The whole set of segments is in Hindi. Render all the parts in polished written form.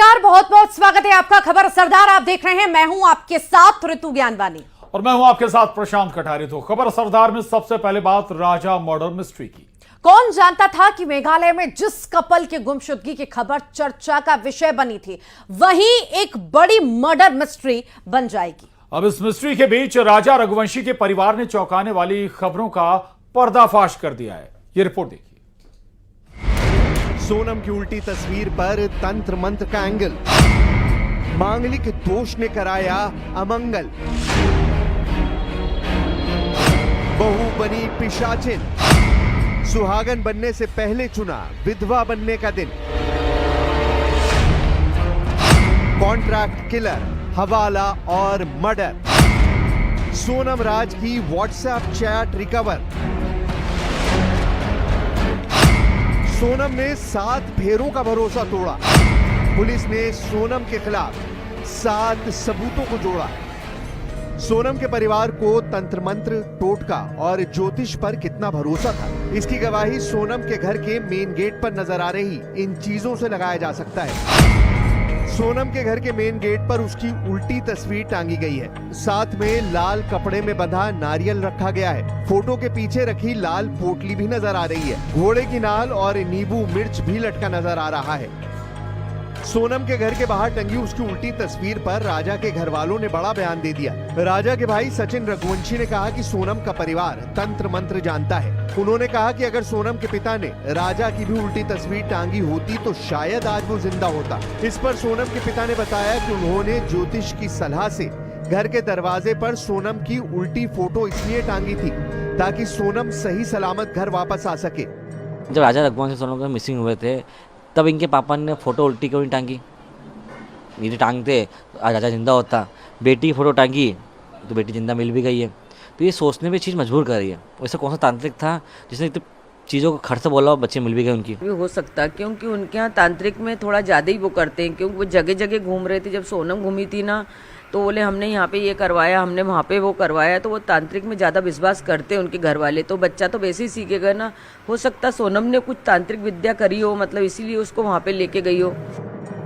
नमस्कार, बहुत बहुत स्वागत है आपका खबर सरदार आप देख रहे हैं। मैं हूं आपके साथ ऋतु ज्ञानवानी और मैं हूं आपके साथ प्रशांत कटारी। तो खबर सरदार में सबसे पहले बात राजा मर्डर मिस्ट्री की। कौन जानता था कि मेघालय में जिस कपल की गुमशुदगी की खबर चर्चा का विषय बनी थी, वहीं एक बड़ी मर्डर मिस्ट्री बन जाएगी। अब इस मिस्ट्री के बीच राजा रघुवंशी के परिवार ने चौंकाने वाली खबरों का पर्दाफाश कर दिया है। ये रिपोर्ट देखिए। सोनम की उल्टी तस्वीर पर तंत्र मंत्र का एंगल, मांगलिक दोष ने कराया अमंगल, बहू बनी पिशाचिन, सुहागन बनने से पहले चुना विधवा बनने का दिन, कॉन्ट्रैक्ट किलर, हवाला और मर्डर, सोनम राज की व्हाट्सएप चैट रिकवर, सोनम ने 7 फेरों का भरोसा तोड़ा, पुलिस ने सोनम के खिलाफ 7 सबूतों को जोड़ा। सोनम के परिवार को तंत्र मंत्र, टोटका और ज्योतिष पर कितना भरोसा था, इसकी गवाही सोनम के घर के मेन गेट पर नजर आ रही इन चीजों से लगाया जा सकता है। सोनम के घर के मेन गेट पर उसकी उल्टी तस्वीर टांगी गई है, साथ में लाल कपड़े में बंधा नारियल रखा गया है। फोटो के पीछे रखी लाल पोटली भी नजर आ रही है, घोड़े की नाल और नींबू मिर्च भी लटका नजर आ रहा है। सोनम के घर के बाहर टंगी उसकी उल्टी तस्वीर पर राजा के घर वालों ने बड़ा बयान दे दिया। राजा के भाई सचिन रघुवंशी ने कहा कि सोनम का परिवार तंत्र मंत्र जानता है। उन्होंने कहा कि अगर सोनम के पिता ने राजा की भी उल्टी तस्वीर टांगी होती तो शायद आज वो जिंदा होता। इस पर सोनम के पिता ने बताया कि उन्होंने ज्योतिष की सलाह से घर के दरवाजे पर सोनम की उल्टी फोटो इसलिए टांगी थी ताकि सोनम सही सलामत घर वापस आ सके। जब राजा रघुवंशी सोनम मिसिंग हुए थे तब इनके पापा ने फोटो उल्टी क्यों नहीं टांगी? यदि टांगते आज राजा जिंदा होता। बेटी की फोटो टांगी तो बेटी जिंदा मिल भी गई है। तो ये सोचने पे चीज़ मजबूर कर रही है। वैसे कौन सा तांत्रिक था जिसने इतनी चीज़ों को खर्च से बोला और बच्चे मिल भी गए उनकी? भी हो सकता, क्योंकि उनके यहाँ तांत्रिक में थोड़ा ज़्यादा ही वो करते हैं। क्योंकि वो जगह जगह घूम रहे थे। जब सोनम घूमी थी ना तो बोले हमने यहाँ पे ये करवाया, हमने वहाँ पे वो करवाया। तो वो तांत्रिक में ज़्यादा विश्वास करते हैं उनके घर वाले। तो बच्चा तो वैसे ही सीखेगा ना। हो सकता सोनम ने कुछ तांत्रिक विद्या करी हो, मतलब इसीलिए उसको वहाँ पे लेके गई हो।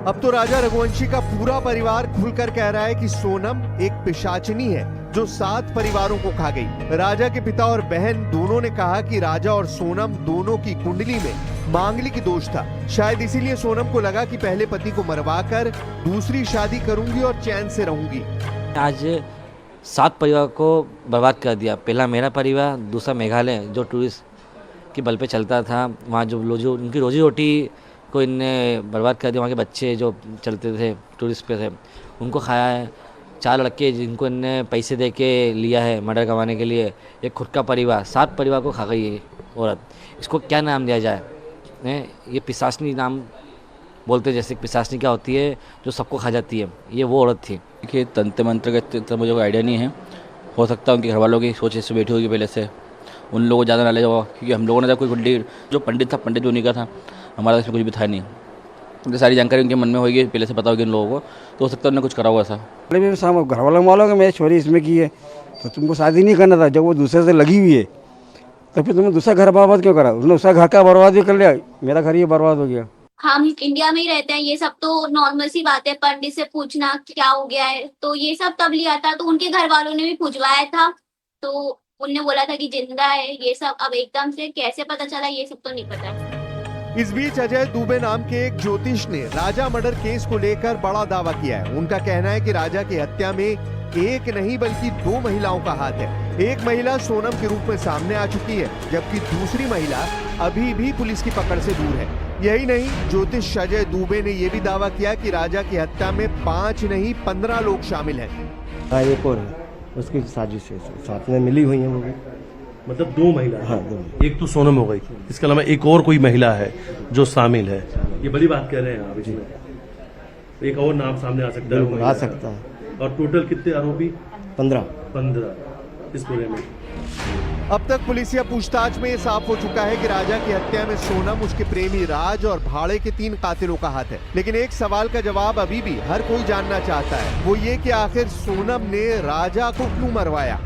अब तो राजा रघुवंशी का पूरा परिवार खुलकर कह रहा है कि सोनम एक पिशाचिनी है जो 7 परिवारों को खा गई। राजा के पिता और बहन दोनों ने कहा कि राजा और सोनम दोनों की कुंडली में मांगलिक दोष था। शायद इसीलिए सोनम को लगा कि पहले पति को मरवाकर दूसरी शादी करूंगी और चैन से रहूंगी। आज 7 परिवार को बर्बाद कर दिया। पहला मेरा परिवार, दूसरा मेघालय जो टूरिस्ट के बल पे चलता था। वहाँ जो उनकी रोजी रोटी को इनने बर्बाद कर दिया। वहाँ के बच्चे जो चलते थे टूरिस्ट पे थे उनको खाया है। 4 लड़के जिनको इनने पैसे दे के लिया है मर्डर करवाने के लिए। एक खुद का परिवार, 7 परिवार को खा गई है औरत। इसको क्या नाम दिया जाए? ये पिशाचनी नाम बोलते, जैसे पिशाचनी क्या होती है जो सबको खा जाती है, ये वो औरत थी। देखिए तंत्र मंत्र का तो मुझे कोई आइडिया नहीं है। हो सकता है उनके घर वालों की सोच इससे बैठी होगी पहले से, उन लोगों को ज़्यादा नॉलेज होगा। क्योंकि हम लोगों ने जब कोई पंडित जो पंडित था, पंडित जो उन्हीं का था, हमारा इसमें कुछ भी था नहीं। तो सारी जानकारी उनके मन में होगी, पहले से पता होगी इन लोगों को। तो हो सकता है उन्होंने कुछ करा हुआ ऐसा। घर वालों को मालूम है मेरी छोरी इसमें की है, तो तुमको शादी नहीं करना था। जब वो दूसरे से लगी हुई है तो फिर तुमने दूसरा घर बर्बाद क्यों करा? उसने उसका घर का बर्बाद भी कर लिया, मेरा घर ये बर्बाद हो गया। हम इंडिया में ही रहते हैं, ये सब तो नॉर्मल सी बात है। पंडित से पूछना क्या हो गया है, तो ये सब तब लिया था। तो उनके घर वालों ने भी पूछवाया था, तो उनने बोला था कि जिंदा है। ये सब अब एकदम से कैसे पता चला, ये सब तो नहीं पता। इस बीच अजय दुबे नाम के एक ज्योतिष ने राजा मर्डर केस को लेकर बड़ा दावा किया है। उनका कहना है कि राजा की हत्या में एक नहीं बल्कि 2 महिलाओं का हाथ है। एक महिला सोनम के रूप में सामने आ चुकी है, जबकि दूसरी महिला अभी भी पुलिस की पकड़ से दूर है। यही नहीं, ज्योतिष अजय दुबे ने यह भी दावा किया कि राजा की हत्या में 5 नहीं 15 लोग शामिल हैं। एक और है, उसकी साजिश है, साथ में मिली हुई है वो भी। मतलब 2 महिला? हाँ, 2। एक तो सोनम हो गई, इसके अलावा एक और कोई महिला है जो शामिल है। ये बड़ी बात कह रहे हैं आप इसमें। एक और नाम सामने आ सकता है? आ सकता है। और टोटल कितने आरोपी? 15 इस पूरे में। अब तक पुलिसिया पूछताछ में ये साफ हो चुका है कि राजा की हत्या में सोनम, उसके प्रेमी राज और भाड़े के 3 कातिलों का हाथ है। लेकिन एक सवाल का जवाब अभी भी हर कोई जानना चाहता है, वो ये कि आखिर सोनम ने राजा को क्यों मरवाया।